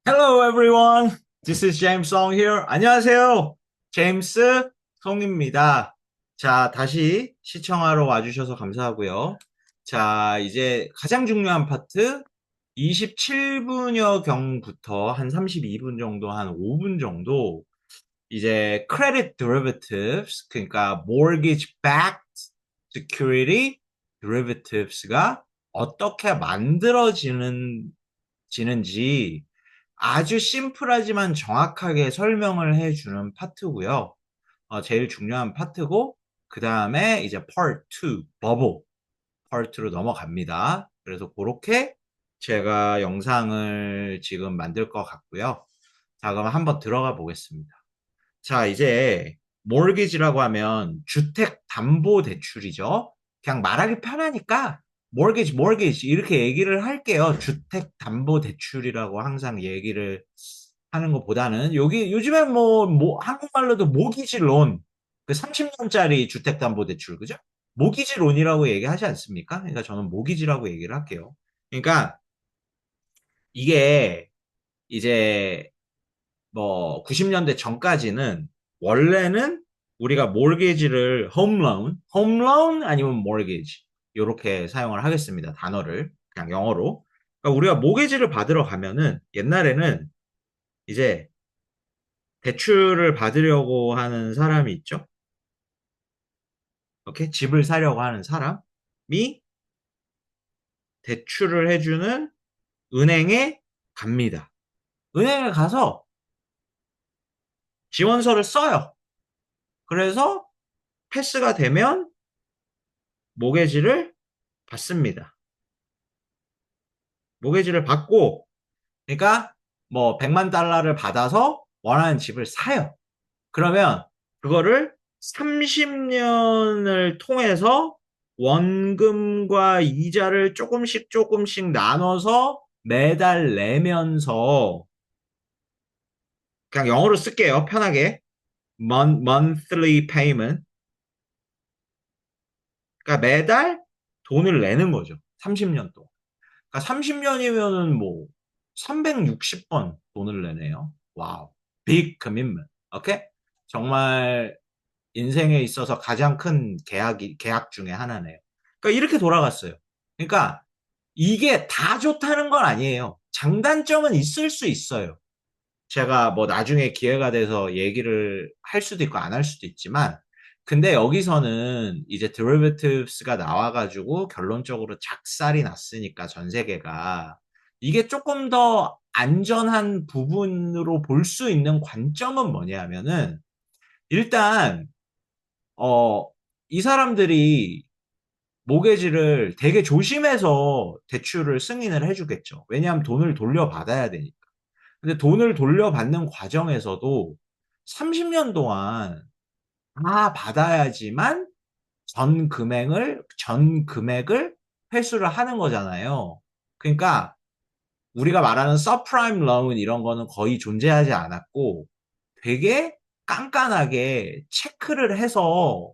Hello everyone. This is James Song here. 안녕하세요. 제임스 송입니다. 자, 다시 시청하러 와주셔서 감사하고요. 자, 이제 가장 중요한 파트 27분여 경부터 한 32분 정도, 한 5분 정도 이제 credit derivatives, 그러니까 mortgage backed security derivatives가 어떻게 지는지 아주 심플하지만 정확하게 설명을 해주는 파트고요. 제일 중요한 파트고, 그 다음에 이제 part 2, bubble part로 넘어갑니다. 그래서 그렇게 제가 영상을 지금 만들 것 같고요. 자, 그럼 한번 들어가 보겠습니다. 자, 이제 mortgage라고 하면 주택담보대출이죠. 그냥 말하기 편하니까 mortgage 이렇게 얘기를 할게요. 주택담보대출이라고 항상 얘기를 하는 것보다는 여기 요즘에 한국말로도 모기지 론, 그 30년짜리 주택담보대출, 그죠? 모기지 론이라고 얘기하지 않습니까? 그러니까 저는 모기지라고 얘기를 할게요. 그러니까 이게 이제 90년대 전까지는 원래는 우리가 몰게지를 홈런 아니면 몰게지 이렇게 사용을 하겠습니다. 단어를 그냥 영어로. 그러니까 우리가 모게지를 받으러 가면은 옛날에는 이제 대출을 받으려고 하는 사람이 있죠. 이렇게 집을 사려고 하는 사람이 대출을 해주는 은행에 갑니다. 은행에 가서 지원서를 써요. 그래서 패스가 되면 모게지를 받습니다. 모게지를 받고, 그러니까 100만 달러를 받아서 원하는 집을 사요. 그러면 그거를 30년을 통해서 원금과 이자를 조금씩 조금씩 나눠서 매달 내면서, 그냥 영어로 쓸게요. 편하게. monthly payment. 그러니까 매달 돈을 내는 거죠. 30년 동안. 그러니까 30년이면은 360번 돈을 내네요. 와우. big commitment. 오케이? 정말 인생에 있어서 가장 큰 계약 중에 하나네요. 그러니까 이렇게 돌아갔어요. 그러니까 이게 다 좋다는 건 아니에요. 장단점은 있을 수 있어요. 제가 나중에 기회가 돼서 얘기를 할 수도 있고 안 할 수도 있지만, 근데 여기서는 이제 derivatives가 나와가지고 결론적으로 작살이 났으니까 전 세계가 이게 조금 더 안전한 부분으로 볼 수 있는 관점은 뭐냐면은, 일단 어, 이 사람들이 모게지를 되게 조심해서 대출을 승인을 해주겠죠. 왜냐하면 돈을 돌려받아야 되니까. 근데 돈을 돌려받는 과정에서도 30년 동안 다 받아야지만 전 금액을 회수를 하는 거잖아요. 그러니까 우리가 말하는 서프라임 런 이런 거는 거의 존재하지 않았고, 되게 깐깐하게 체크를 해서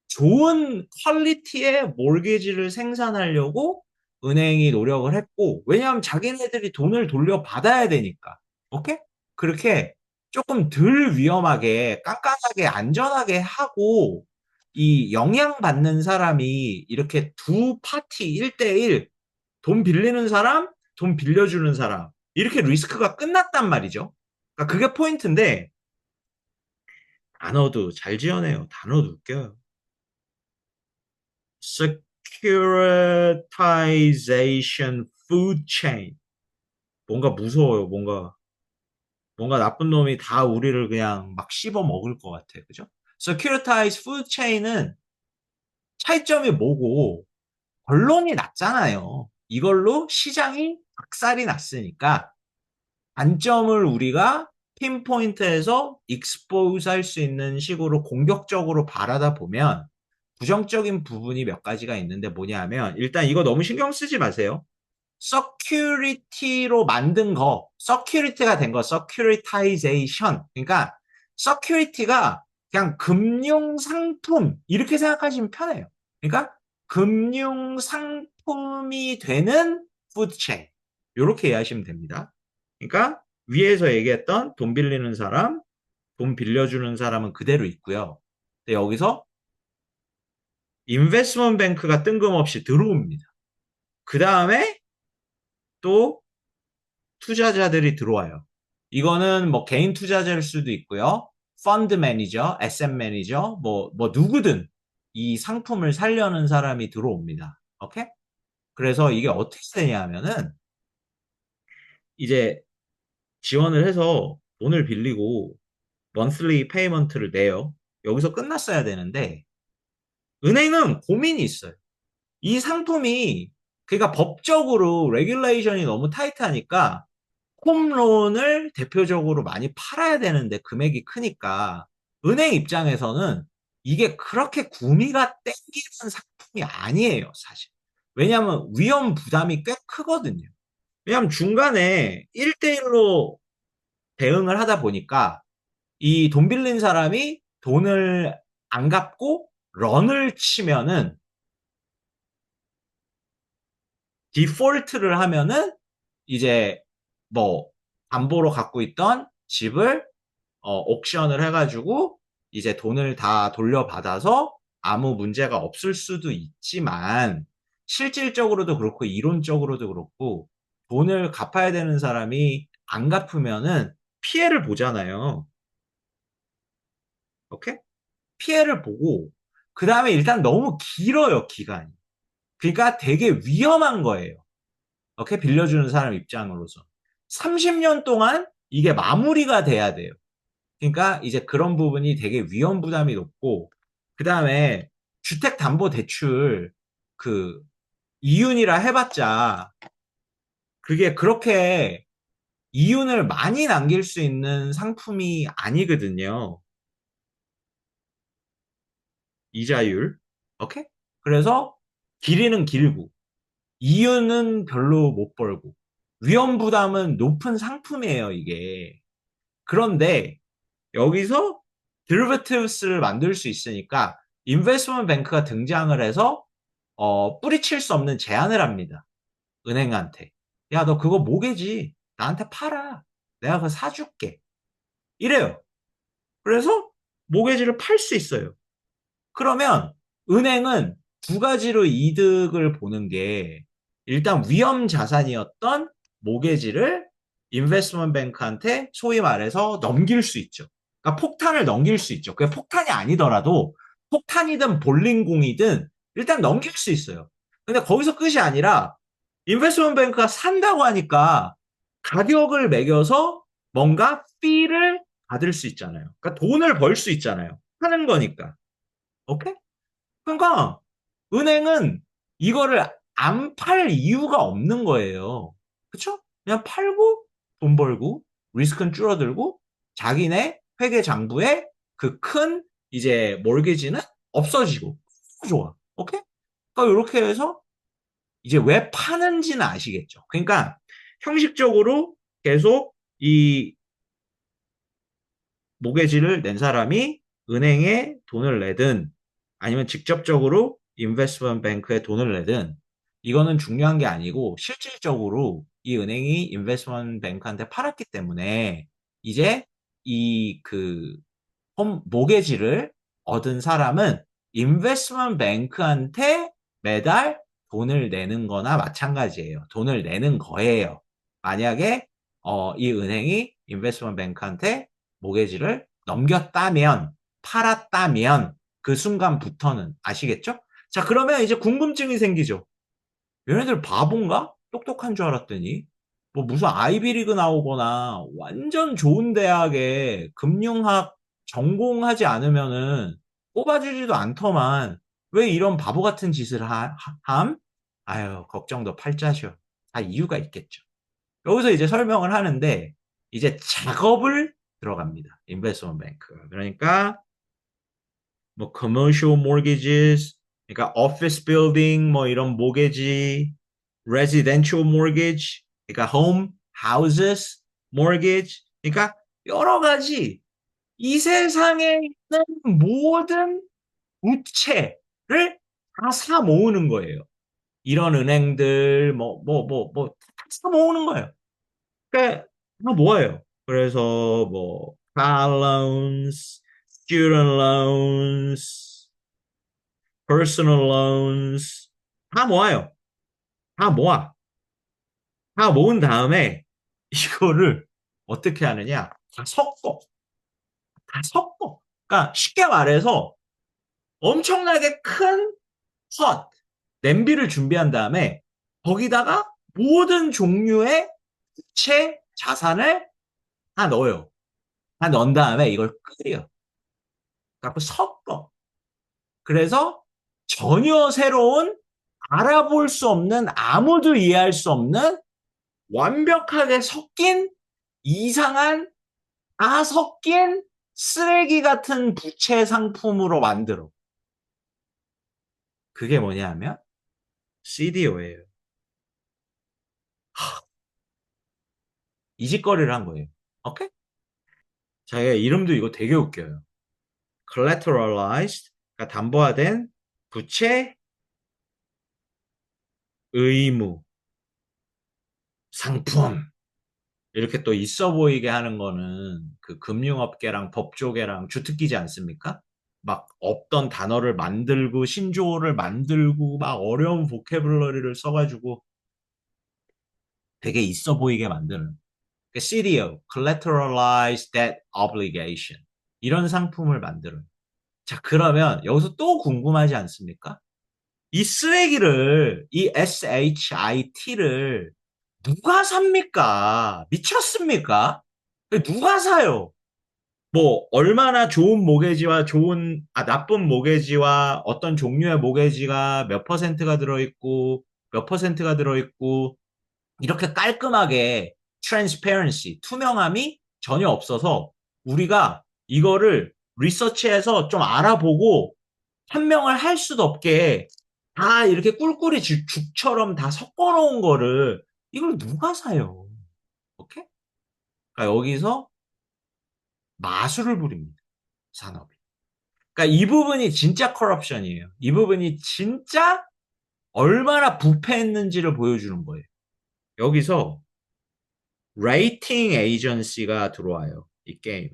좋은 퀄리티의 몰게지를 생산하려고 은행이 노력을 했고, 왜냐하면 자기네들이 돈을 돌려받아야 되니까. 오케이? 그렇게 조금 덜 위험하게, 깐깐하게, 안전하게 하고, 이 영향받는 사람이 이렇게 두 파티 1대1, 돈 빌리는 사람, 돈 빌려주는 사람, 이렇게 리스크가 끝났단 말이죠. 그러니까 그게 포인트인데, 단어도 잘 지어내요. 단어도 웃겨요. securitization food chain. 뭔가 무서워요. 뭔가 나쁜 놈이 다 우리를 그냥 막 씹어 먹을 것 같아. 그죠? securitized food chain은 차이점이 뭐고, 결론이 났잖아요. 이걸로 시장이 박살이 났으니까 단점을 우리가 핀포인트에서 익스포즈 할 수 있는 식으로 공격적으로 바라다 보면 부정적인 부분이 몇 가지가 있는데, 뭐냐면 일단 이거 너무 신경 쓰지 마세요. 서큐리티로 만든 거, 서큐리티가 된 거, 서큐리타이제이션. 그러니까 서큐리티가 그냥 금융 상품 이렇게 생각하시면 편해요. 그러니까 금융 상품이 되는 푸드체인 이렇게 이해하시면 됩니다. 그러니까 위에서 얘기했던 돈 빌리는 사람, 돈 빌려주는 사람은 그대로 있고요. 근데 여기서 인베스트먼트 뱅크가 뜬금없이 들어옵니다. 그 다음에 또 투자자들이 들어와요. 이거는 뭐 개인 투자자일 수도 있고요. 펀드 매니저, SM 매니저, 뭐 누구든 이 상품을 살려는 사람이 들어옵니다. 오케이? 그래서 이게 어떻게 되냐면은 이제 지원을 해서 돈을 빌리고 monthly payment를 내요. 여기서 끝났어야 되는데 은행은 고민이 있어요. 이 상품이 그러니까 법적으로 레귤레이션이 너무 타이트하니까 홈론을 대표적으로 많이 팔아야 되는데 금액이 크니까 은행 입장에서는 이게 그렇게 구미가 땡기는 상품이 아니에요, 사실. 왜냐하면 위험 부담이 꽤 크거든요. 왜냐하면 중간에 1대1로 대응을 하다 보니까 이 돈 빌린 사람이 돈을 안 갚고 런을 치면은 디폴트를 하면은 이제 뭐 담보로 갖고 있던 집을 옥션을 해가지고 이제 돈을 다 돌려받아서 아무 문제가 없을 수도 있지만 실질적으로도 그렇고 이론적으로도 그렇고 돈을 갚아야 되는 사람이 안 갚으면은 피해를 보잖아요. 오케이? 피해를 보고 그 다음에 일단 너무 길어요, 기간이. 그러니까 되게 위험한 거예요. 오케이? 빌려주는 사람 입장으로서. 30년 동안 이게 마무리가 돼야 돼요. 그러니까 이제 그런 부분이 되게 위험 부담이 높고, 그 다음에 주택담보대출 그 이윤이라 해봤자 그게 그렇게 이윤을 많이 남길 수 있는 상품이 아니거든요. 이자율. 오케이? 그래서 길이는 길고, 이윤은 별로 못 벌고, 위험 부담은 높은 상품이에요, 이게. 그런데 여기서 derivatives를 만들 수 있으니까 인베스트먼트 뱅크가 등장을 해서 뿌리칠 수 없는 제안을 합니다. 은행한테. 야, 너 그거 모개지. 나한테 팔아. 내가 그거 사줄게. 이래요. 그래서 모개지를 팔 수 있어요. 그러면 은행은 두 가지로 이득을 보는 게 일단 위험 자산이었던 모개지를 인베스트먼트 뱅크한테 소위 말해서 넘길 수 있죠. 그러니까 폭탄을 넘길 수 있죠. 그게 폭탄이 아니더라도 폭탄이든 볼링공이든 일단 넘길 수 있어요. 근데 거기서 끝이 아니라 인베스트먼트 뱅크가 산다고 하니까 가격을 매겨서 뭔가 피를 받을 수 있잖아요. 그러니까 돈을 벌 수 있잖아요. 하는 거니까. 오케이? 그러니까 은행은 이거를 안 팔 이유가 없는 거예요. 그쵸? 그냥 팔고 돈 벌고 리스크는 줄어들고 자기네 회계 장부에 그 큰 이제 몰개지는 없어지고 좋아. 오케이? 그러니까 이렇게 해서 이제 왜 파는지는 아시겠죠? 그러니까 형식적으로 계속 이 모개지를 낸 사람이 은행에 돈을 내든 아니면 직접적으로 인베스트먼트 뱅크에 돈을 내든 이거는 중요한 게 아니고 실질적으로 이 은행이 인베스트먼트 뱅크한테 팔았기 때문에 이제 이 그 모개지를 얻은 사람은 인베스트먼트 뱅크한테 매달 돈을 내는 거나 마찬가지예요. 돈을 내는 거예요. 만약에 이 은행이 인베스트먼트 뱅크한테 모개지를 넘겼다면, 팔았다면 그 순간부터는 아시겠죠? 자, 그러면 이제 궁금증이 생기죠. 얘네들 바본가? 똑똑한 줄 알았더니 뭐 무슨 아이비리그 나오거나 완전 좋은 대학에 금융학 전공하지 않으면은 뽑아주지도 않더만 왜 이런 바보 같은 짓을 함? 아유, 걱정도 팔자셔. 다 이유가 있겠죠. 여기서 이제 설명을 하는데 이제 작업을 들어갑니다. 인베스트먼트 뱅크. 그러니까 뭐 commercial mortgages, 그러니까 office building 뭐 이런 모계지, residential mortgage, 그러니까 home, houses, mortgage, 그러니까 여러 가지 이 세상에 있는 모든 부채를 다 사 모으는 거예요. 이런 은행들 다 사 모으는 거예요. 그러니까 다 모아요. 그래서 뭐 car loans, student loans, personal loans 다 모아요. 다 모아. 다 모은 다음에 이거를 어떻게 하느냐? 다 섞어. 다 섞어. 그러니까 쉽게 말해서 엄청나게 큰 pot, 냄비를 준비한 다음에 거기다가 모든 종류의 부채 자산을 다 넣어요. 다 넣은 다음에 이걸 끓여. 갖고 섞어. 그래서 전혀 새로운 알아볼 수 없는 아무도 이해할 수 없는 완벽하게 섞인 이상한 다 섞인 쓰레기 같은 부채 상품으로 만들어. 그게 뭐냐 하면 CDO예요. 이 짓거리를 한 거예요. 오케이? 자기가 이름도 이거 되게 웃겨요. collateralized, 그러니까 담보화된 부채 의무 상품. 이렇게 또 있어 보이게 하는 거는 그 금융업계랑 법조계랑 주특기지 않습니까? 막 없던 단어를 만들고 신조어를 만들고 막 어려운 보캐블러리를 써가지고 되게 있어 보이게 만드는 그 CDO, Collateralized Debt Obligation 이런 상품을 만들어요. 자, 그러면 여기서 또 궁금하지 않습니까? 이 쓰레기를, 이 SHIT를 누가 삽니까? 미쳤습니까? 누가 사요? 뭐, 얼마나 좋은 모계지와 나쁜 모계지와 어떤 종류의 모계지가 몇 퍼센트가 들어있고, 몇 퍼센트가 들어있고, 이렇게 깔끔하게 transparency, 투명함이 전혀 없어서 우리가 이거를 리서치해서 좀 알아보고 판명을 할 수도 없게 다 이렇게 꿀꿀이 죽처럼 다 섞어 놓은 거를 이걸 누가 사요? 오케이? 그러니까 여기서 마술을 부립니다. 산업이. 그러니까 이 부분이 진짜 커럽션이에요. 이 부분이 진짜 얼마나 부패했는지를 보여주는 거예요. 여기서 레이팅 에이전시가 들어와요. 이 게임에.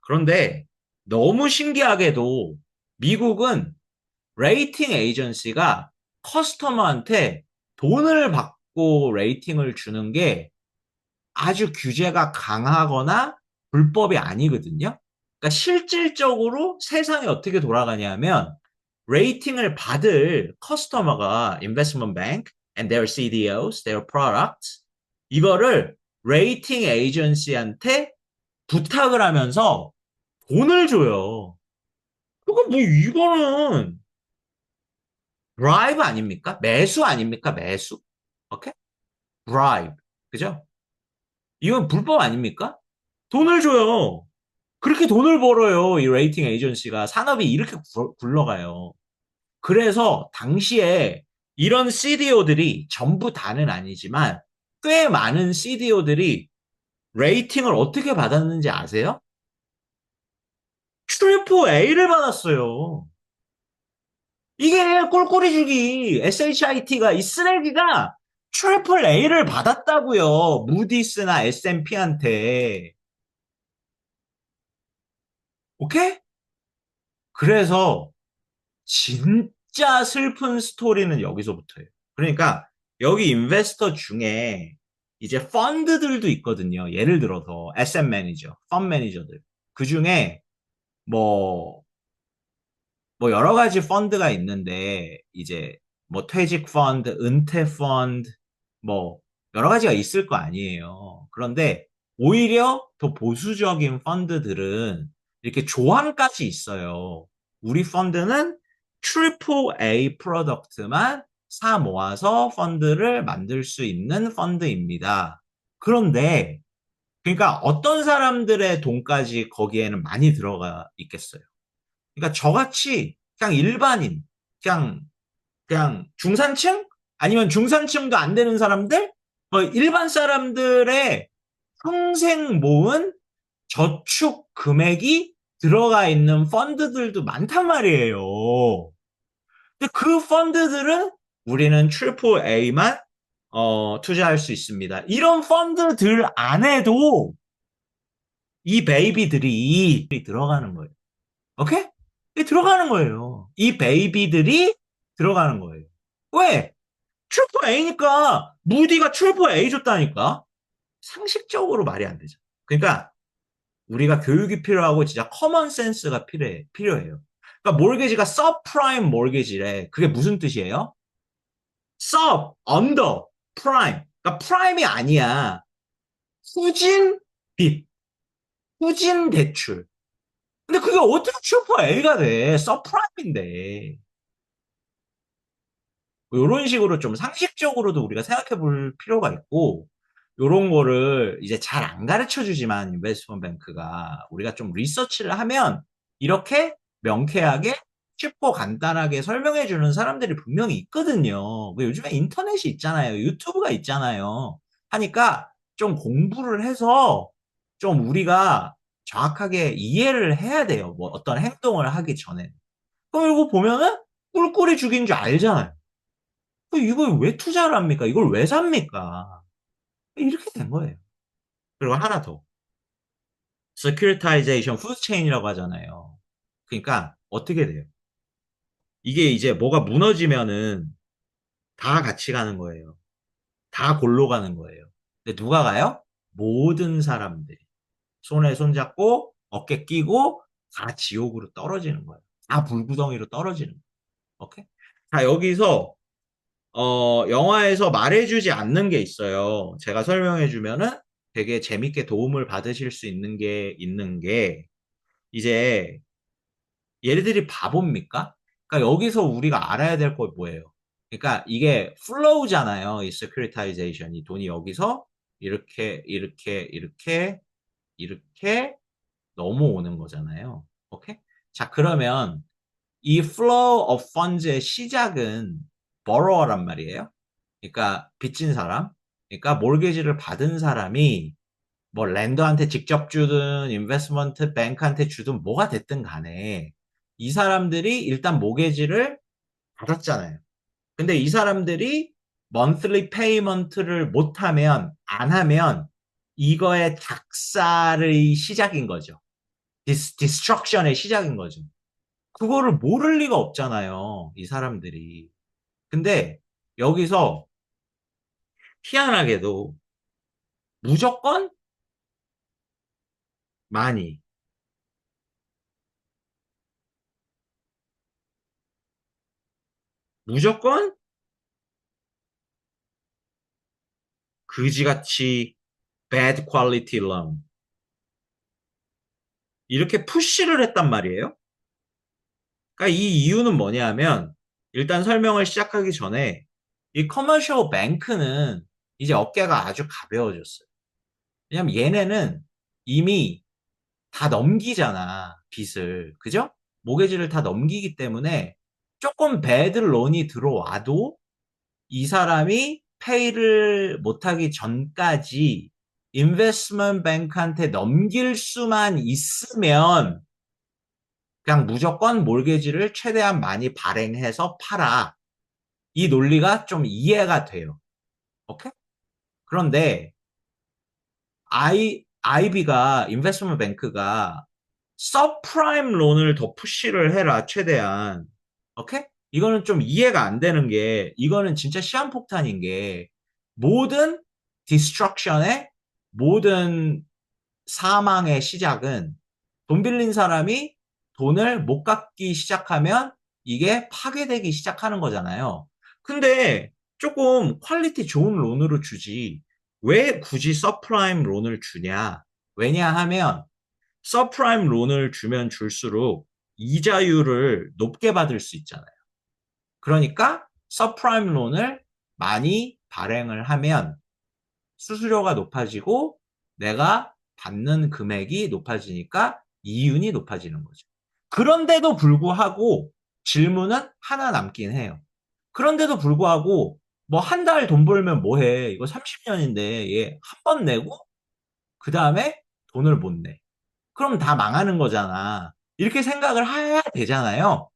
그런데 너무 신기하게도 미국은 레이팅 에이전시가 커스터머한테 돈을 받고 레이팅을 주는 게 아주 규제가 강하거나 불법이 아니거든요. 그러니까 실질적으로 세상이 어떻게 돌아가냐면 레이팅을 받을 커스터머가 investment bank and their CDOs, their products 이거를 레이팅 에이전시한테 부탁을 하면서 돈을 줘요. 그거 뭐 이거는 bribe 아닙니까? 매수 아닙니까? 매수. 오케이? bribe. 그죠? 이건 불법 아닙니까? 돈을 줘요. 그렇게 돈을 벌어요. 이 레이팅 에이전시가. 산업이 이렇게 굴러가요. 그래서 당시에 이런 CDO들이 전부 다는 아니지만 꽤 많은 CDO들이 레이팅을 어떻게 받았는지 아세요? 트리플 A를 받았어요. 이게 꼴꼴이 주기 SHIT가 이 쓰레기가 트리플 A를 받았다고요. 무디스나 S&P한테. 오케이? 그래서 진짜 슬픈 스토리는 여기서부터예요. 그러니까 여기 인베스터 중에 이제 펀드들도 있거든요. 예를 들어서 SM 매니저, 펀 매니저들. 그 중에 뭐, 뭐 여러 가지 펀드가 있는데 이제 뭐 퇴직 펀드, 은퇴 펀드, 뭐 여러 가지가 있을 거 아니에요. 그런데 오히려 더 보수적인 펀드들은 이렇게 조항까지 있어요. 우리 펀드는 트리플 A 프로덕트만 사 모아서 펀드를 만들 수 있는 펀드입니다. 그런데 그러니까 어떤 사람들의 돈까지 거기에는 많이 들어가 있겠어요. 그러니까 저같이 그냥 일반인, 그냥 중산층 아니면 중산층도 안 되는 사람들, 뭐 일반 사람들의 평생 모은 저축 금액이 들어가 있는 펀드들도 많단 말이에요. 근데 그 펀드들은 우리는 트리플 A만 투자할 수 있습니다. 이런 펀드들 안에도 이 베이비들이 들어가는 거예요. 오케이? 이 들어가는 거예요. 이 베이비들이 들어가는 거예요. 왜? 트리플 A니까 무디가 트리플 A 줬다니까. 상식적으로 말이 안 되죠. 그러니까 우리가 교육이 필요하고 진짜 커먼 센스가 필요해요. 그러니까 몰게지가 서프라임 몰게지래. 그게 무슨 뜻이에요? sub, under, prime. 그러니까 프라임이 아니야. 후진 빚, 후진 대출. 근데 그게 어떻게 슈퍼 A가 돼? 서프라임인데. 이런 식으로 좀 상식적으로도 우리가 생각해 볼 필요가 있고, 이런 거를 이제 잘 안 가르쳐 주지만, 인베스트먼트 뱅크가 우리가 좀 리서치를 하면, 이렇게 명쾌하게 쉽고 간단하게 설명해 주는 사람들이 분명히 있거든요. 요즘에 인터넷이 있잖아요. 유튜브가 있잖아요. 하니까 좀 공부를 해서 좀 우리가 정확하게 이해를 해야 돼요. 뭐 어떤 행동을 하기 전에. 그럼 이거 보면은 꿀꿀이 죽인 줄 알잖아요. 이걸 왜 투자를 합니까? 이걸 왜 삽니까? 이렇게 된 거예요. 그리고 하나 더. securitization, 푸드체인이라고 하잖아요. 그러니까 어떻게 돼요? 이게 이제 뭐가 무너지면은 다 같이 가는 거예요. 다 골로 가는 거예요. 근데 누가 가요? 모든 사람들이. 손에 손잡고 어깨 끼고 다 지옥으로 떨어지는 거예요. 다 불구덩이로 떨어지는 거예요. 오케이? 자, 여기서 영화에서 말해주지 않는 게 있어요. 제가 설명해주면은 되게 재밌게 도움을 받으실 수 있는 게, 이제 얘네들이 바보입니까? 그러니까 여기서 우리가 알아야 될 거 뭐예요? 그러니까 이게 플로우잖아요. 이 securitization. 이 돈이 여기서 이렇게 넘어오는 거잖아요. 오케이? 자, 그러면 이 flow of funds의 시작은 borrower란 말이에요. 그러니까 빚진 사람, 그러니까 몰개지를 받은 사람이 뭐 랜더한테 직접 주든 인베스트먼트 뱅크한테 주든 뭐가 됐든 간에 이 사람들이 일단 모개지를 받았잖아요. 근데 이 사람들이 monthly payment를 못하면 안 하면 이거의 작살의 시작인 거죠. 디스트럭션의 시작인 거죠. 그거를 모를 리가 없잖아요. 이 사람들이. 근데 여기서 희한하게도 무조건 많이, 무조건 그지같이 bad quality loan. 이렇게 푸시를 했단 말이에요. 그러니까 이 이유는 뭐냐면, 일단 설명을 시작하기 전에 이 커머셜 뱅크는 이제 어깨가 아주 가벼워졌어요. 왜냐면 얘네는 이미 다 넘기잖아, 빚을. 그죠? 모계지를 다 넘기기 때문에 조금 배드 론이 들어와도 이 사람이 페이를 못하기 전까지 인베스트먼트 뱅크한테 넘길 수만 있으면 그냥 무조건 몰개지를 최대한 많이 발행해서 팔아. 이 논리가 좀 이해가 돼요. 오케이? 그런데 IB가 인베스트먼트 뱅크가 서프라임 론을 더 푸시를 해라 최대한. 오케이? 이거는 좀 이해가 안 되는 게 이거는 진짜 시한폭탄인 게 모든 디스트럭션의 모든 사망의 시작은 돈 빌린 사람이 돈을 못 갚기 시작하면 이게 파괴되기 시작하는 거잖아요. 근데 조금 퀄리티 좋은 론으로 주지 왜 굳이 서프라임 론을 주냐? 왜냐하면 서프라임 론을 주면 줄수록 이자율을 높게 받을 수 있잖아요. 그러니까 서프라임 론을 많이 발행을 하면 수수료가 높아지고 내가 받는 금액이 높아지니까 이윤이 높아지는 거죠. 그런데도 불구하고 질문은 하나 남긴 해요. 그런데도 불구하고 뭐 한 달 돈 벌면 뭐해? 이거 30년인데 얘 한 번 내고 그 다음에 돈을 못 내. 그럼 다 망하는 거잖아. 이렇게 생각을 해야 되잖아요.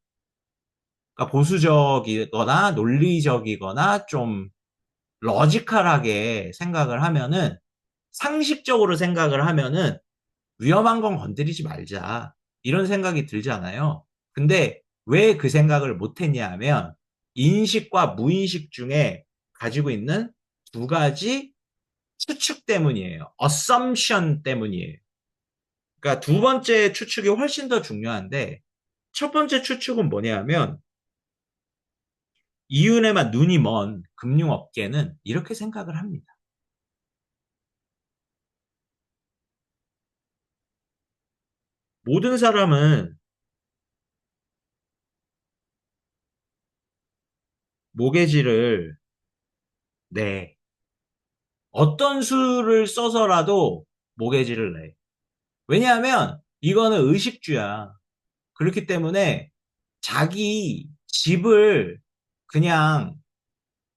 그러니까 보수적이거나 논리적이거나 좀 러지컬하게 생각을 하면은, 상식적으로 생각을 하면은 위험한 건 건드리지 말자. 이런 생각이 들잖아요. 근데 왜 그 생각을 못 했냐 하면 인식과 무인식 중에 가지고 있는 두 가지 추측 때문이에요. assumption 때문이에요. 그러니까 두 번째 추측이 훨씬 더 중요한데 첫 번째 추측은 뭐냐면 이윤에만 눈이 먼 금융업계는 이렇게 생각을 합니다. 모든 사람은 모계지를 내. 어떤 수를 써서라도 모계지를 내. 왜냐하면 이거는 의식주야. 그렇기 때문에 자기 집을 그냥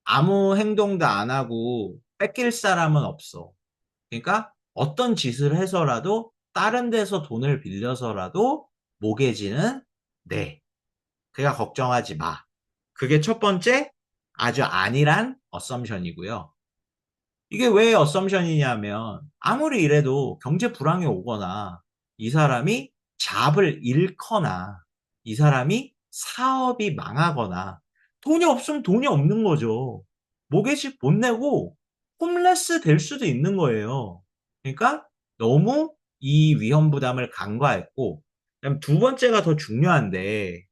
아무 행동도 안 하고 뺏길 사람은 없어. 그러니까 어떤 짓을 해서라도 다른 데서 돈을 빌려서라도 모계지는 내. 그가 걱정하지 마. 그게 첫 번째 아주 안일한 어썸션이고요. 이게 왜 어썸션이냐면 아무리 이래도 경제 불황이 오거나 이 사람이 잡을 잃거나 이 사람이 사업이 망하거나 돈이 없으면 돈이 없는 거죠. 모기지 못 내고 홈레스 될 수도 있는 거예요. 그러니까 너무 이 위험 부담을 간과했고 그다음 두 번째가 더 중요한데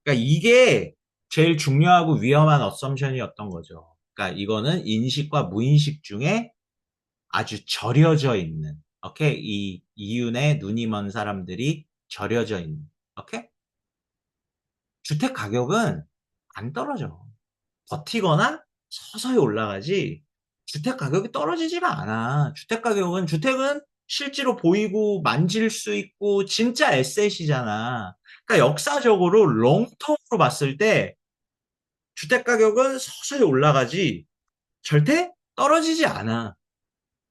그러니까 이게 제일 중요하고 위험한 어썸션이었던 거죠. 그러니까 이거는 인식과 무인식 중에 아주 절여져 있는, 오케이? 이 이윤에 눈이 먼 사람들이 절여져 있는, 오케이? 주택 가격은 안 떨어져. 버티거나 서서히 올라가지 주택 가격이 떨어지지가 않아. 주택은 실제로 보이고 만질 수 있고 진짜 에셋이잖아. 그러니까 역사적으로 롱텀으로 봤을 때 주택 가격은 서서히 올라가지 절대 떨어지지 않아.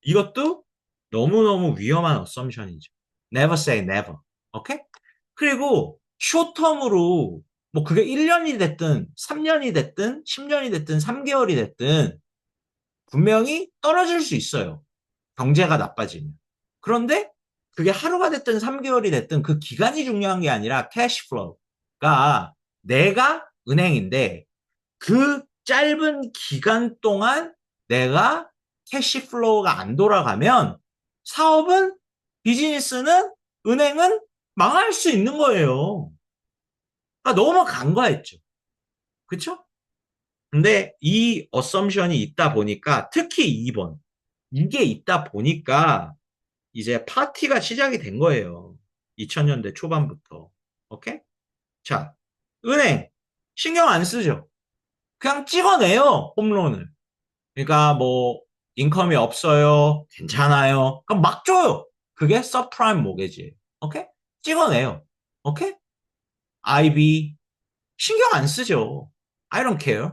이것도 너무너무 위험한 어썸션이죠. Never say never. 오케이? 그리고 쇼텀으로 뭐 그게 1년이 됐든 3년이 됐든 10년이 됐든 3개월이 됐든 분명히 떨어질 수 있어요. 경제가 나빠지면. 그런데 그게 하루가 됐든 3개월이 됐든 그 기간이 중요한 게 아니라 캐시플로우가 내가 은행인데 그 짧은 기간 동안 내가 캐시플로우가 안 돌아가면 사업은 비즈니스는 은행은 망할 수 있는 거예요. 그러니까 너무 간과했죠. 그쵸? 근데 이 어썸션이 있다 보니까 특히 2번 이게 있다 보니까 이제 파티가 시작이 된 거예요. 2000년대 초반부터. 오케이? 자, 은행 신경 안 쓰죠. 그냥 찍어내요, 홈런을. 그러니까 뭐 인컴이 없어요. 괜찮아요. 그럼 막 줘요. 그게 서프라임 모게지예요. 오케이? 찍어내요. 오케이? IB 신경 안 쓰죠. I don't care.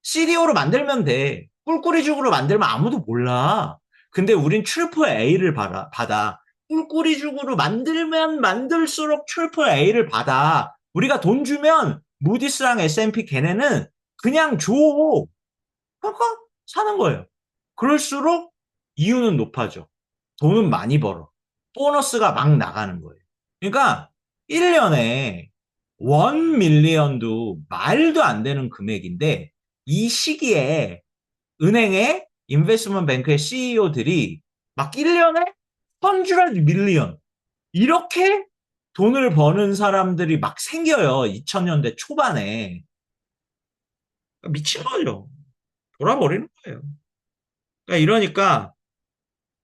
CDO로 만들면 돼. 꿀꿀이죽으로 만들면 아무도 몰라. 근데 우린 트리플 A를 받아. 꿀꿀이죽으로 만들면 만들수록 트리플 A를 받아. 우리가 돈 주면 무디스랑 S&P 걔네는 그냥 줘. 그러니까 사는 거예요. 그럴수록 이유는 높아져. 돈은 많이 벌어. 보너스가 막 나가는 거예요. 그러니까 1년에 1 밀리언도 말도 안 되는 금액인데 이 시기에 은행의 인베스트먼트 뱅크의 CEO들이 막 1년에 100 밀리언 이렇게 돈을 버는 사람들이 막 생겨요. 2000년대 초반에. 미친 거죠. 돌아버리는 거예요. 그러니까 이러니까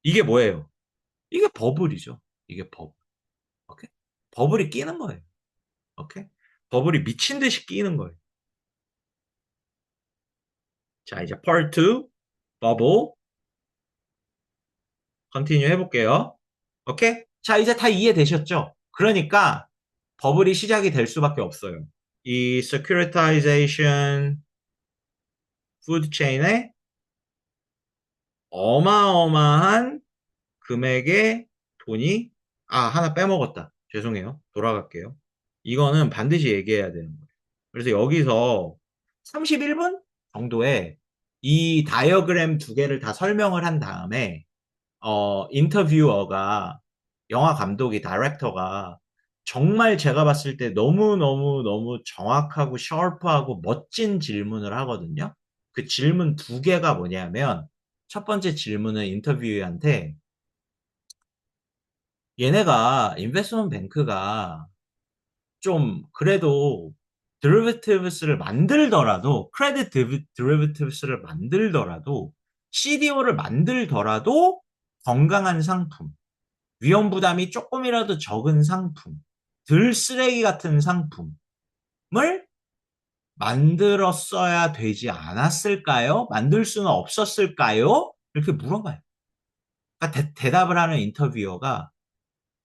이게 뭐예요? 이게 버블이죠. 이게 버블. 오케이? 버블이 끼는 거예요. 오케이? 버블이 미친 듯이 끼는 거예요. 자, 이제 part 2 버블 컨티뉴 해볼게요. 오케이? 자, 이제 다 이해되셨죠? 그러니까 버블이 시작이 될 수밖에 없어요. 이 securitization 푸드 체인에 어마어마한 금액의 돈이 하나 빼먹었다. 죄송해요. 돌아갈게요. 이거는 반드시 얘기해야 되는 거예요. 그래서 여기서 31분 정도에 이 다이어그램 두 개를 다 설명을 한 다음에 인터뷰어가 영화 감독이 다이렉터가 정말 제가 봤을 때 너무너무너무 정확하고 샤프하고 멋진 질문을 하거든요. 그 질문 두 개가 뭐냐면 첫 번째 질문은 인터뷰어한테 얘네가 인베스트먼트 뱅크가 좀 그래도 드리버티브스를 만들더라도 크레딧 드리버티브스를 만들더라도 CDO를 만들더라도 건강한 상품, 위험 부담이 조금이라도 적은 상품, 덜 쓰레기 같은 상품을 만들었어야 되지 않았을까요? 만들 수는 없었을까요? 이렇게 물어봐요. 그러니까 대답을 하는 인터뷰어가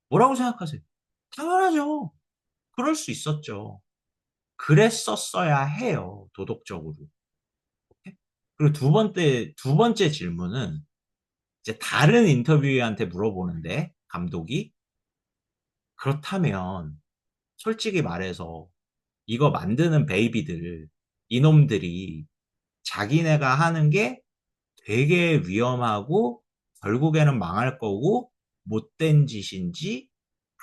뭐라고 생각하세요? 당연하죠. 그럴 수 있었죠. 그랬었어야 해요. 도덕적으로. 그리고 두 번째 질문은 이제 다른 인터뷰어한테 물어보는데 감독이 그렇다면 솔직히 말해서 이거 만드는 베이비들 이놈들이 자기네가 하는 게 되게 위험하고 결국에는 망할 거고 못된 짓인지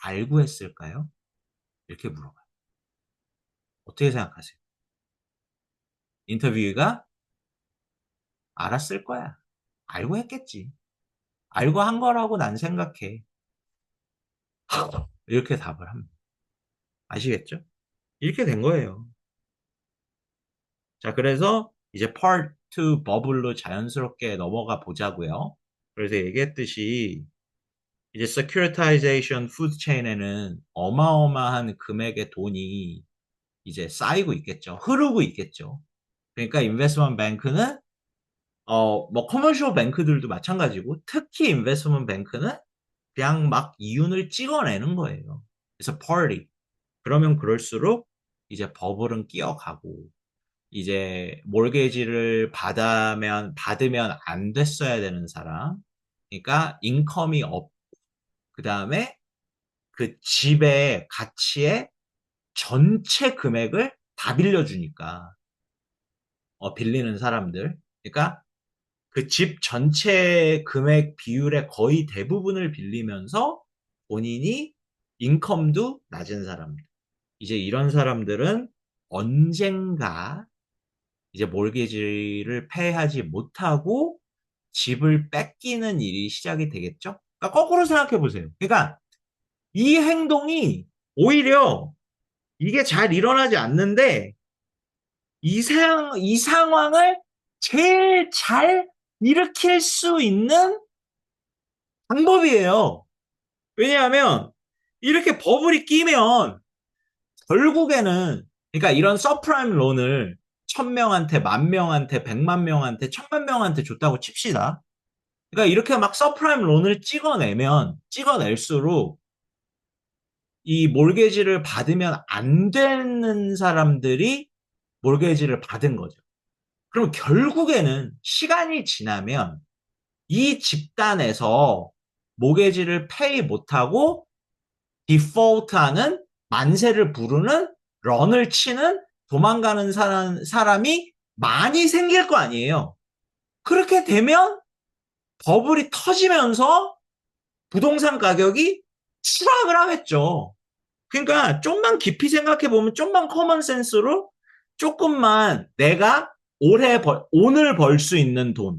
알고 했을까요? 이렇게 물어봐요. 어떻게 생각하세요? 인터뷰가 알았을 거야. 알고 했겠지. 알고 한 거라고 난 생각해. 이렇게 답을 합니다. 아시겠죠? 이렇게 된 거예요. 자, 그래서 이제 Part 2 버블로 자연스럽게 넘어가 보자고요. 그래서 얘기했듯이 이제 securitization food chain에는 어마어마한 금액의 돈이 이제 쌓이고 있겠죠. 흐르고 있겠죠. 그러니까 인베스트먼트 뱅크는 뭐 커머셜 뱅크들도 마찬가지고 특히 인베스트먼트 뱅크는 그냥 막 이윤을 찍어내는 거예요. 그래서 party. 그러면 그럴수록 이제 버블은 끼어가고 이제 몰게지를 받으면 안 됐어야 되는 사람. 그러니까 인컴이 없고 그다음에 그 집의 가치의 전체 금액을 다 빌려주니까 빌리는 사람들. 그러니까 그 집 전체 금액 비율의 거의 대부분을 빌리면서 본인이 인컴도 낮은 사람들. 이제 이런 사람들은 언젠가 이제 몰개지를 페이하지 못하고 집을 뺏기는 일이 시작이 되겠죠? 그러니까 거꾸로 생각해 보세요. 그러니까 이 행동이 오히려 이게 잘 일어나지 않는데 이 상황을 제일 잘 일으킬 수 있는 방법이에요. 왜냐하면 이렇게 버블이 끼면 결국에는 그러니까 이런 서프라임 론을 1000명한테, 10,000명한테, 100만 명한테, 1000만 명한테 줬다고 칩시다. 그러니까 이렇게 막 서프라임 론을 찍어낼수록 이 몰개지를 받으면 안 되는 사람들이 몰개지를 받은 거죠. 그럼 결국에는 시간이 지나면 이 집단에서 모개지를 페이 못하고 디폴트하는 만세를 부르는 런을 치는 도망가는 사람이 많이 생길 거 아니에요. 그렇게 되면 버블이 터지면서 부동산 가격이 추락을 하겠죠. 그러니까 좀만 깊이 생각해 보면 좀만 커먼 센스로 조금만 내가 오늘 벌 수 있는 돈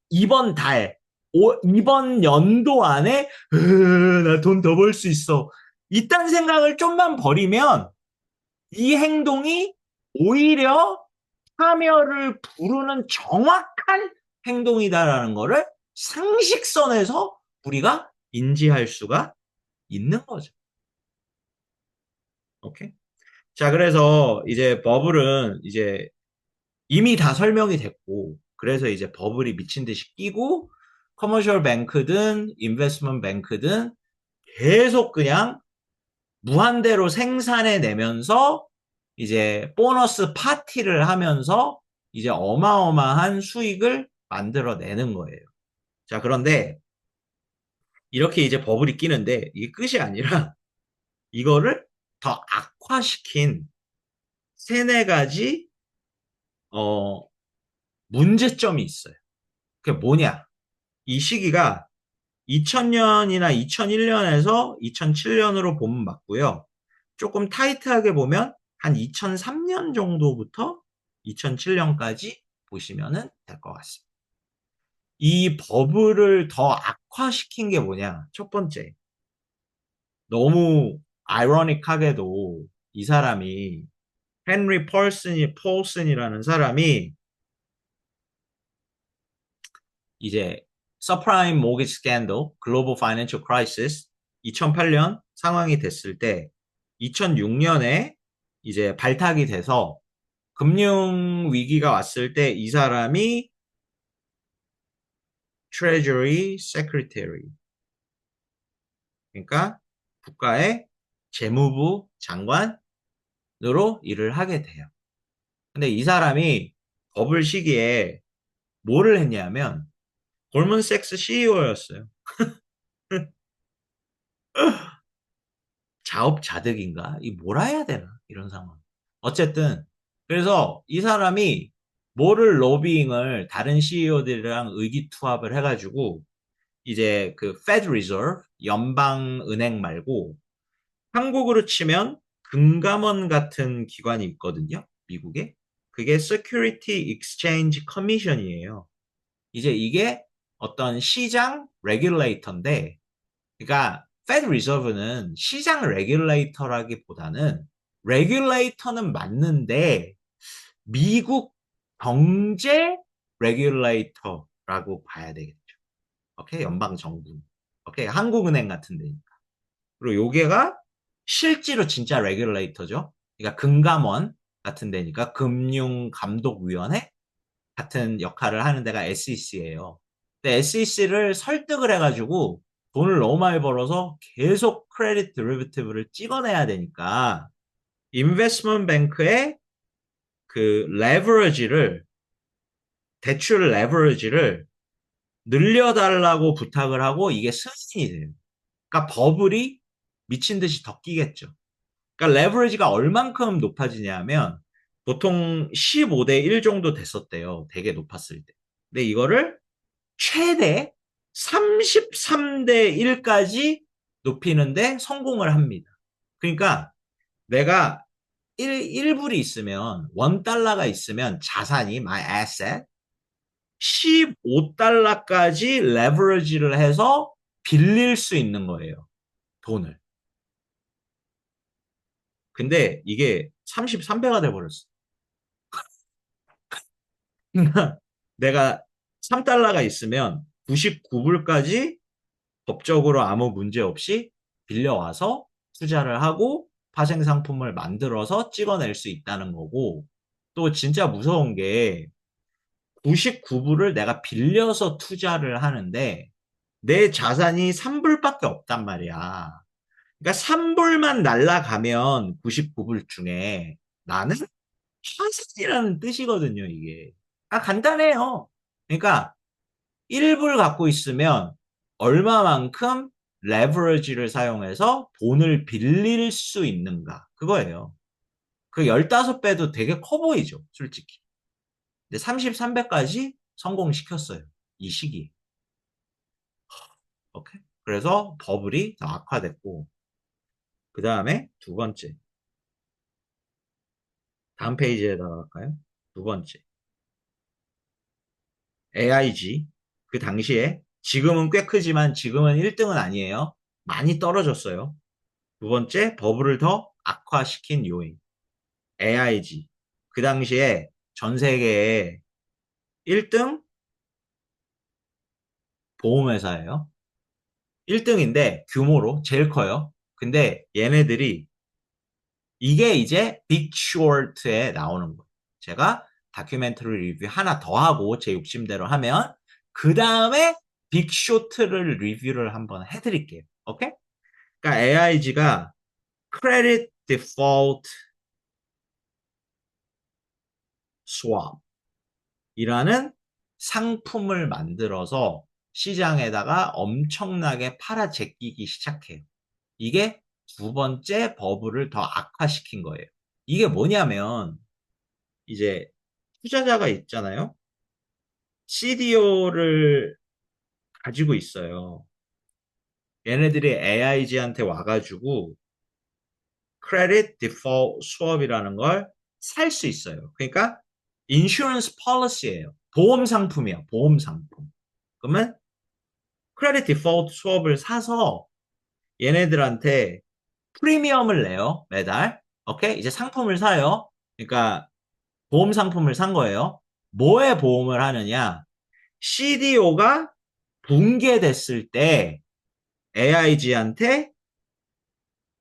이번 달 이번 연도 안에 나 돈 더 벌 수 있어 이딴 생각을 좀만 버리면 이 행동이 오히려 참여를 부르는 정확한 행동이다라는 거를 상식선에서 우리가 인지할 수가 있는 거죠. 오케이? 자, 그래서 이제 버블은 이제 이미 다 설명이 됐고, 그래서 이제 버블이 미친 듯이 끼고, 커머셜 뱅크든 인베스트먼트 뱅크든 계속 그냥 무한대로 생산해 내면서 이제 보너스 파티를 하면서 이제 어마어마한 수익을 만들어내는 거예요. 자, 그런데 이렇게 이제 버블이 끼는데 이게 끝이 아니라 이거를 더 악화시킨 세네 가지 어 문제점이 있어요. 그게 뭐냐? 이 시기가 2000년이나 2001년에서 2007년으로 보면 맞고요. 조금 타이트하게 보면 한 2003년 정도부터 2007년까지 보시면은 될 것 같습니다. 이 버블을 더 악화시킨 게 뭐냐? 첫 번째, 너무 아이러닉하게도 이 사람이 헨리 폴슨이라는 사람이 이제 서프라임 모기지 스캔들, 글로벌 파이낸셜 크라이시스 2008년 상황이 됐을 때 2006년에 이제 발탁이 돼서 금융 위기가 왔을 때 이 사람이 Treasury Secretary, 그러니까 국가의 재무부 장관으로 일을 하게 돼요. 근데 이 사람이 버블 시기에 뭐를 했냐면 골먼색스 CEO였어요. 자업자득인가? 이 뭐라 해야 되나? 이런 상황. 어쨌든 그래서 이 사람이 뭐를 로비잉을 다른 CEO들이랑 의기투합을 해가지고 이제 그 Fed Reserve 연방은행 말고 한국으로 치면 금감원 같은 기관이 있거든요. 미국에. 그게 Security Exchange Commission이에요. 이제 이게 어떤 시장 레귤레이터인데, 그러니까 Fed Reserve는 시장 레귤레이터라기보다는 레귤레이터는 맞는데 미국 경제 레귤레이터라고 봐야 되겠죠. 오케이, 연방 정부. 오케이, 한국은행 같은 데니까. 그리고 요게가 실제로 진짜 레귤레이터죠. 그러니까 금감원 같은 데니까 금융감독위원회 같은 역할을 하는 데가 SEC예요. 근데 SEC를 설득을 해가지고 돈을 너무 많이 벌어서 계속 크레딧 드리버티브를 찍어내야 되니까 인베스트먼트 뱅크의 그 레버리지를, 대출 레버리지를 늘려달라고 부탁을 하고 이게 승인이 돼요. 그러니까 버블이 미친 듯이 더 끼겠죠. 그러니까 레버리지가 얼만큼 높아지냐면 보통 15대 1 정도 됐었대요. 되게 높았을 때. 근데 이거를 최대 33대 1까지 높이는데 성공을 합니다. 그러니까 내가 1불이 있으면, 1달러가 있으면 자산이, my asset, 15달러까지 레버리지를 해서 빌릴 수 있는 거예요. 돈을. 근데 이게 33배가 돼버렸어. 그러니까 내가 3달러가 있으면 99불까지 법적으로 아무 문제 없이 빌려와서 투자를 하고 파생 상품을 만들어서 찍어낼 수 있다는 거고, 또 진짜 무서운 게 99불을 내가 빌려서 투자를 하는데 내 자산이 3불밖에 없단 말이야. 그러니까 3불만 날라가면 99불 중에 나는 하산이라는 뜻이거든요, 이게. 아, 간단해요. 그러니까 1불 갖고 있으면 얼마만큼 레버리지를 사용해서 돈을 빌릴 수 있는가. 그거예요. 그 15배도 되게 커 보이죠, 솔직히. 근데 33배까지 성공시켰어요. 이 시기에. 오케이? 그래서 버블이 더 악화됐고, 그 다음에 두 번째. 다음 페이지에다가 갈까요? 두 번째. AIG. 그 당시에 지금은 꽤 크지만 지금은 1등은 아니에요. 많이 떨어졌어요. 두 번째, 버블을 더 악화시킨 요인. AIG. 그 당시에 전 세계에 1등 보험회사예요. 1등인데 규모로 제일 커요. 근데 얘네들이 이게 이제 빅 쇼트에 나오는 거예요. 제가 다큐멘터리 리뷰 하나 더 하고 제 욕심대로 하면 그 다음에 빅 쇼트를 리뷰를 한번 해드릴게요. 오케이? 그러니까 AIG가 Credit Default Swap 이라는 상품을 만들어서 시장에다가 엄청나게 팔아 제끼기 시작해요. 이게 두 번째 버블을 더 악화시킨 거예요. 이게 뭐냐면 이제 투자자가 있잖아요. CDO를 가지고 있어요. 얘네들이 AIG한테 와가지고 Credit Default Swap이라는 걸 살 수 있어요. 그러니까 인슈런스 폴리시예요. 보험 상품이야. 보험 상품. 그러면 Credit Default Swap을 사서 얘네들한테 프리미엄을 내요. 매달. 오케이? 이제 상품을 사요. 그러니까 보험 상품을 산 거예요. 뭐에 보험을 하느냐? CDO가 붕괴됐을 때 AIG한테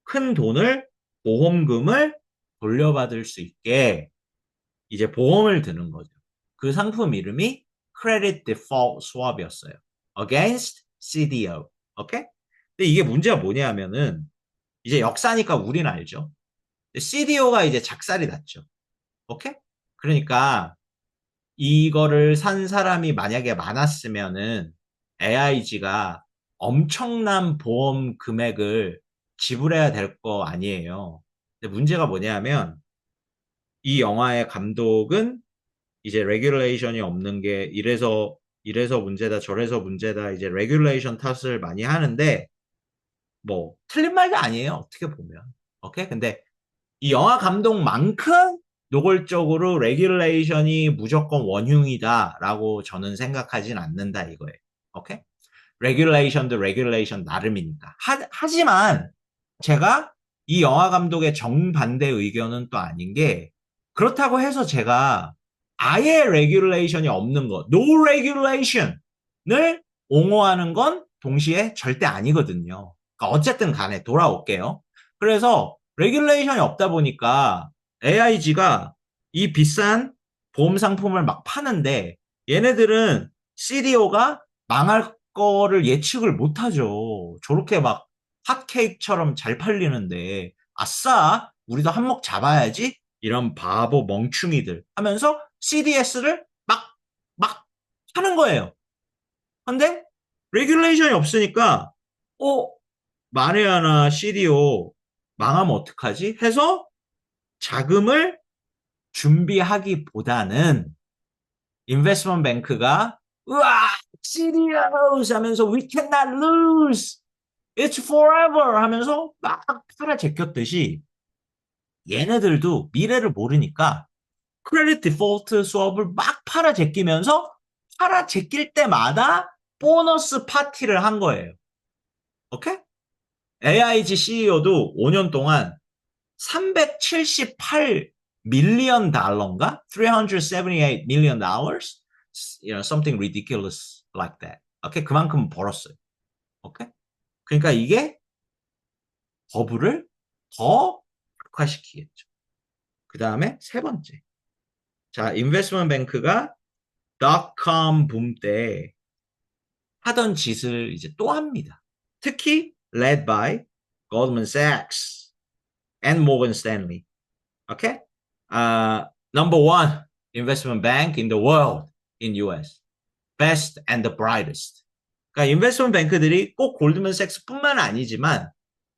큰 돈을 보험금을 돌려받을 수 있게 이제 보험을 드는 거죠. 그 상품 이름이 Credit Default Swap이었어요. Against CDO. 오케이? 근데 이게 문제가 뭐냐면은 이제 역사니까 우린 알죠. CDO가 이제 작살이 났죠. 오케이? 그러니까 이거를 산 사람이 만약에 많았으면은 AIG가 엄청난 보험 금액을 지불해야 될 거 아니에요. 근데 문제가 뭐냐면 이 영화의 감독은 이제 레귤레이션이 없는 게 이래서 문제다 저래서 문제다 이제 레귤레이션 탓을 많이 하는데 뭐 틀린 말도 아니에요. 어떻게 보면. 오케이? 근데 이 영화 감독만큼 노골적으로 레귤레이션이 무조건 원흉이다라고 저는 생각하진 않는다 이거예요. 오케이? 레귤레이션도 레귤레이션 나름이니까. 하지만 제가 이 영화 감독의 정반대 의견은 또 아닌 게 그렇다고 해서 제가 아예 레귤레이션이 없는 거, no regulation을 옹호하는 건 동시에 절대 아니거든요. 그러니까 어쨌든 간에 돌아올게요. 그래서 레귤레이션이 없다 보니까 AIG가 이 비싼 보험 상품을 막 파는데 얘네들은 CDO가 망할 거를 예측을 못하죠. 저렇게 막 핫케이크처럼 잘 팔리는데 아싸 우리도 한몫 잡아야지 이런 바보 멍충이들 하면서 CDS를 막 하는 거예요. 근데 레귤레이션이 없으니까 어 만에 하나 CDO 망하면 어떡하지? 해서 자금을 준비하기보다는 인베스트먼트 뱅크가 으아 CDOs 하면서 we cannot lose it's forever 하면서 막 팔아 제꼈듯이 얘네들도 미래를 모르니까 크레딧 디폴트 수업을 막 팔아 제끼면서 팔아 제낄 때마다 보너스 파티를 한 거예요. 오케이? AIG CEO도 5년 동안 378 밀리언 달러인가? 378 million dollars? You know, something ridiculous like that. 오케이? 그만큼 벌었어요. 오케이? 그러니까 이게 버블을 더 악화시키겠죠. 그 다음에 세 번째. 자, 인베스트먼트 뱅크가 닷컴 붐 때 하던 짓을 이제 또 합니다. 특히 led by Goldman Sachs and Morgan Stanley. Okay? Number one investment bank in the world in US. Best and the brightest. 그러니까 인베스트먼트 뱅크들이 꼭 골드맨삭스뿐만 아니지만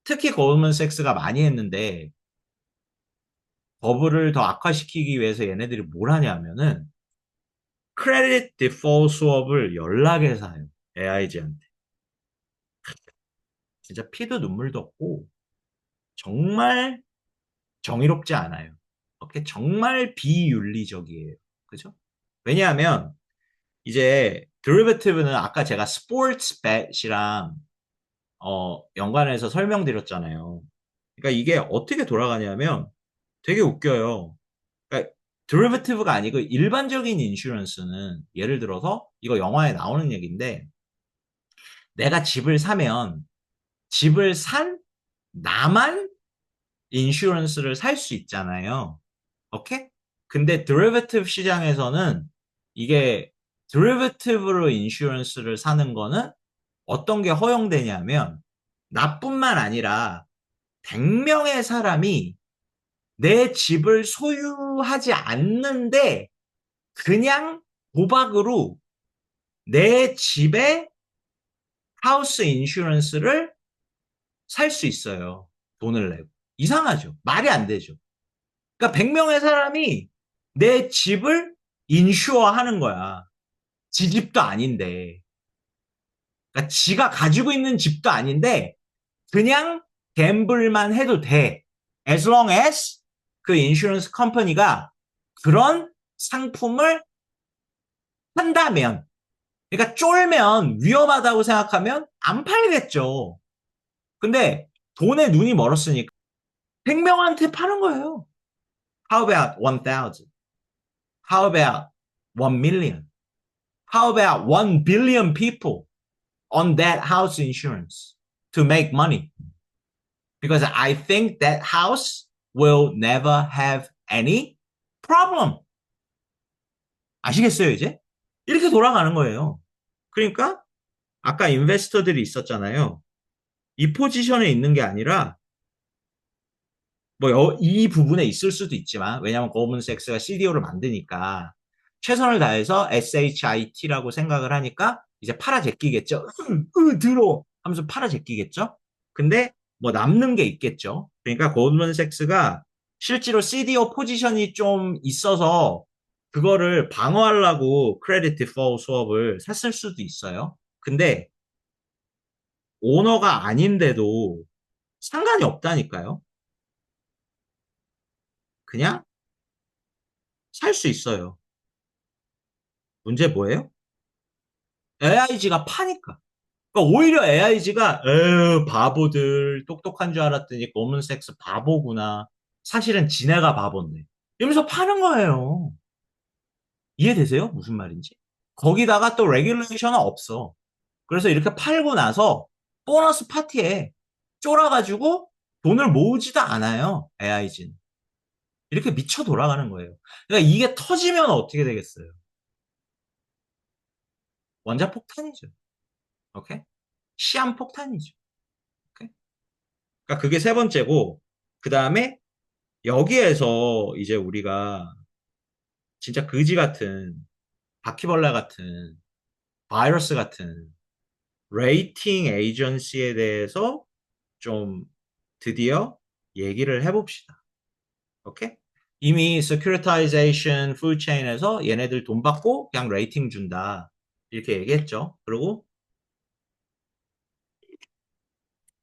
특히 골드맨삭스가 많이 했는데 버블을 더 악화시키기 위해서 얘네들이 뭘 하냐면은 크레딧 디폴트 수업을 연락해 사요. AIG한테. 진짜 피도 눈물도 없고 정말 정의롭지 않아요. 오케이? 정말 비윤리적이에요. 그죠? 왜냐하면 이제 드리버티브는 아까 제가 스포츠 벳이랑 연관해서 설명드렸잖아요. 그러니까 이게 어떻게 돌아가냐면 되게 웃겨요. 그러니까 드리버티브가 아니고 일반적인 인슈런스는 예를 들어서 이거 영화에 나오는 얘기인데 내가 집을 사면 집을 산 나만 인슈런스를 살 수 있잖아요. 오케이? 근데 드리버티브 시장에서는 이게 드리버티브로 인슈런스를 사는 거는 어떤 게 허용되냐면 나뿐만 아니라 100명의 사람이 내 집을 소유하지 않는데 그냥 도박으로 내 집에 하우스 인슈런스를 살 수 있어요. 돈을 내고. 이상하죠. 말이 안 되죠. 그러니까 100명의 사람이 내 집을 인슈어 하는 거야. 지 집도 아닌데. 그러니까 지가 가지고 있는 집도 아닌데 그냥 갬블만 해도 돼. As long as 그 인슈런스 컴퍼니가 그런 상품을 한다면. 그러니까 쫄면 위험하다고 생각하면 안 팔겠죠. 근데 돈에 눈이 멀었으니까 100명한테 파는 거예요. How about 1,000? How about 1,000,000? How about 1 billion people on that house insurance to make money? Because I think that house will never have any problem. 아시겠어요, 이제? 이렇게 돌아가는 거예요. 그러니까 아까 인베스터들이 있었잖아요. 이 포지션에 있는 게 아니라 뭐 이 부분에 있을 수도 있지만 왜냐하면 고먼섹스가 CDO를 만드니까 최선을 다해서 SHIT라고 생각을 하니까 이제 팔아 제끼겠죠. 들어 하면서 팔아 제끼겠죠. 근데 뭐 남는 게 있겠죠. 그러니까 고먼섹스가 실제로 CDO 포지션이 좀 있어서 그거를 방어하려고 크레딧 디폴 수업을 샀을 수도 있어요. 근데 오너가 아닌데도 상관이 없다니까요. 그냥 살 수 있어요. 문제 뭐예요? AIG가 파니까. 그러니까 오히려 AIG가 에휴 바보들 똑똑한 줄 알았더니 고먼섹스 바보구나. 사실은 지네가 바본데. 이러면서 파는 거예요. 이해되세요? 무슨 말인지? 거기다가 또 레귤레이션은 없어. 그래서 이렇게 팔고 나서 보너스 파티에 쫄아가지고 돈을 모으지도 않아요. AIG는. 이렇게 미쳐 돌아가는 거예요. 그러니까 이게 터지면 어떻게 되겠어요? 원자폭탄이죠. 오케이? 시한폭탄이죠. 오케이? 그러니까 그게 세 번째고, 그 다음에 여기에서 이제 우리가 진짜 그지 같은, 바퀴벌레 같은, 바이러스 같은 레이팅 에이전시에 대해서 좀 드디어 얘기를 해봅시다. 오케이? 이미 securitization food chain에서 얘네들 돈 받고 그냥 레이팅 준다. 이렇게 얘기했죠. 그리고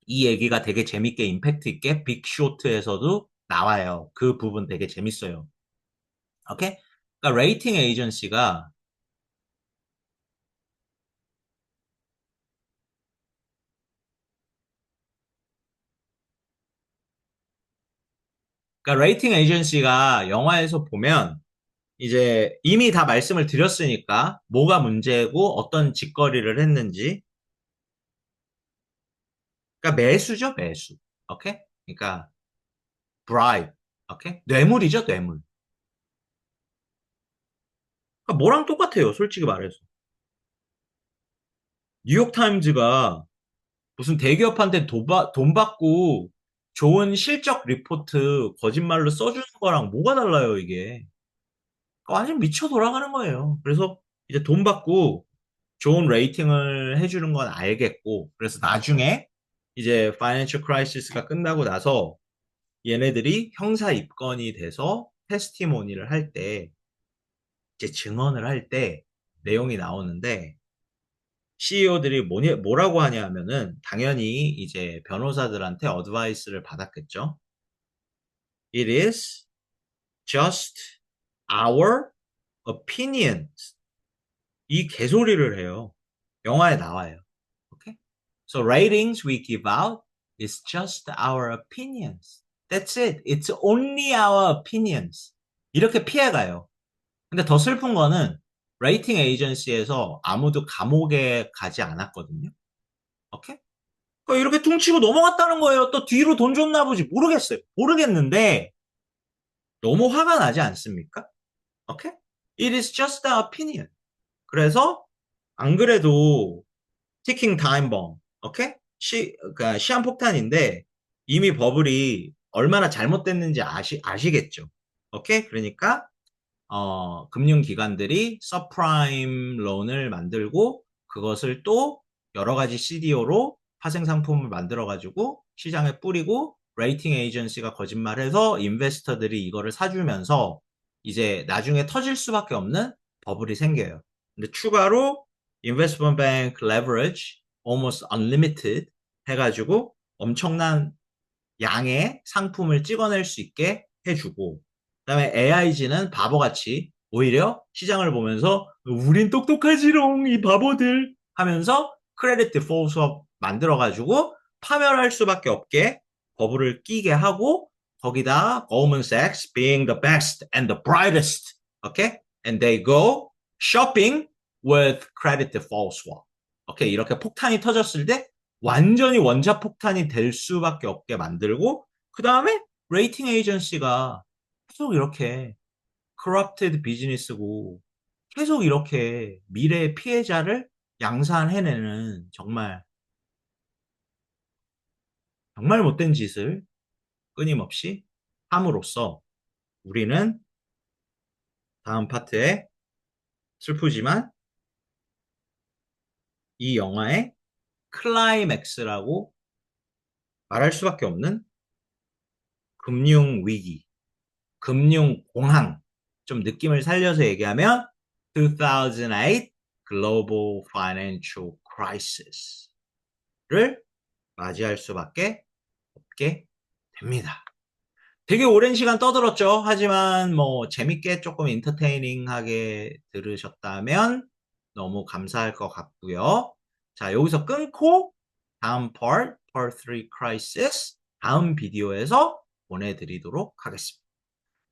이 얘기가 되게 재밌게 임팩트 있게 빅쇼트에서도 나와요. 그 부분 되게 재밌어요. 오케이? 그러니까 레이팅 에이전시가 그러니까 레이팅 에이전시가 영화에서 보면 이제 이미 다 말씀을 드렸으니까 뭐가 문제고 어떤 짓거리를 했는지 그러니까 매수죠, 매수. 오케이? 그러니까 bribe. 오케이? 뇌물이죠, 뇌물. 그러니까 뭐랑 똑같아요, 솔직히 말해서. 뉴욕타임즈가 무슨 대기업한테 돈 받고 좋은 실적 리포트 거짓말로 써주는 거랑 뭐가 달라요, 이게. 완전 미쳐 돌아가는 거예요. 그래서 이제 돈 받고 좋은 레이팅을 해주는 건 알겠고, 그래서 나중에 이제 파이낸셜 크라이시스가 끝나고 나서 얘네들이 형사 입건이 돼서 테스티모니를 할 때, 이제 증언을 할 때 내용이 나오는데, CEO들이 뭐라고 하냐 하면은 당연히 이제 변호사들한테 어드바이스를 받았겠죠. It is just our opinions. 이 개소리를 해요. 영화에 나와요. Okay? So ratings we give out is just our opinions. That's it. It's only our opinions. 이렇게 피해가요. 근데 더 슬픈 거는 레이팅 에이전시에서 아무도 감옥에 가지 않았거든요. 오케이? 그러니까 이렇게 퉁치고 넘어갔다는 거예요. 또 뒤로 돈 줬나 보지. 모르겠어요. 모르겠는데 너무 화가 나지 않습니까? 오케이? It is just an opinion. 그래서 안 그래도 티킹 타임 bomb. 오케이? 그러니까 시한폭탄인데 이미 버블이 얼마나 잘못됐는지 아시겠죠? 오케이? 그러니까 금융기관들이 서프라임 론을 만들고 그것을 또 여러 가지 CDO로 파생 상품을 만들어가지고 시장에 뿌리고 레이팅 에이전시가 거짓말해서 인베스터들이 이거를 사주면서 이제 나중에 터질 수밖에 없는 버블이 생겨요. 근데 추가로 investment bank leverage almost unlimited 해가지고 엄청난 양의 상품을 찍어낼 수 있게 해주고, 그다음에 AIG는 바보같이 오히려 시장을 보면서 우린 똑똑하지롱 이 바보들 하면서 크레딧 디폴트 수업 만들어가지고 파멸할 수밖에 없게 버블을 끼게 하고, 거기다 Goldman Sachs being the best and the brightest, okay? And they go shopping with credit default swap. 오케이, 이렇게 폭탄이 터졌을 때 완전히 원자폭탄이 될 수밖에 없게 만들고, 그 다음에 레이팅 에이전시가 계속 이렇게 corrupted 비즈니스고 계속 이렇게 미래의 피해자를 양산해내는 정말 정말 못된 짓을 끊임없이 함으로써 우리는 다음 파트에 슬프지만 이 영화의 클라이맥스라고 말할 수밖에 없는 금융 위기, 금융 공황, 좀 느낌을 살려서 얘기하면 2008 Global Financial Crisis를 맞이할 수밖에 없게 됩니다. 되게 오랜 시간 떠들었죠. 하지만 뭐 재밌게 조금 인터테이닝하게 들으셨다면 너무 감사할 것 같고요. 자, 여기서 끊고 다음 part 3 crisis 다음 비디오에서 보내드리도록 하겠습니다.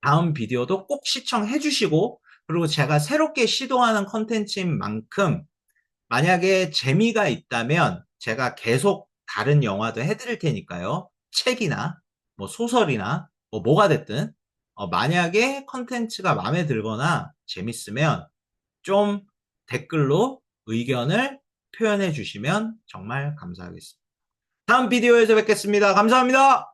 다음 비디오도 꼭 시청해 주시고, 그리고 제가 새롭게 시도하는 컨텐츠인 만큼 만약에 재미가 있다면 제가 계속 다른 영화도 해드릴 테니까요. 책이나 뭐 소설이나 뭐가 됐든 만약에 컨텐츠가 마음에 들거나 재밌으면 좀 댓글로 의견을 표현해 주시면 정말 감사하겠습니다. 다음 비디오에서 뵙겠습니다. 감사합니다.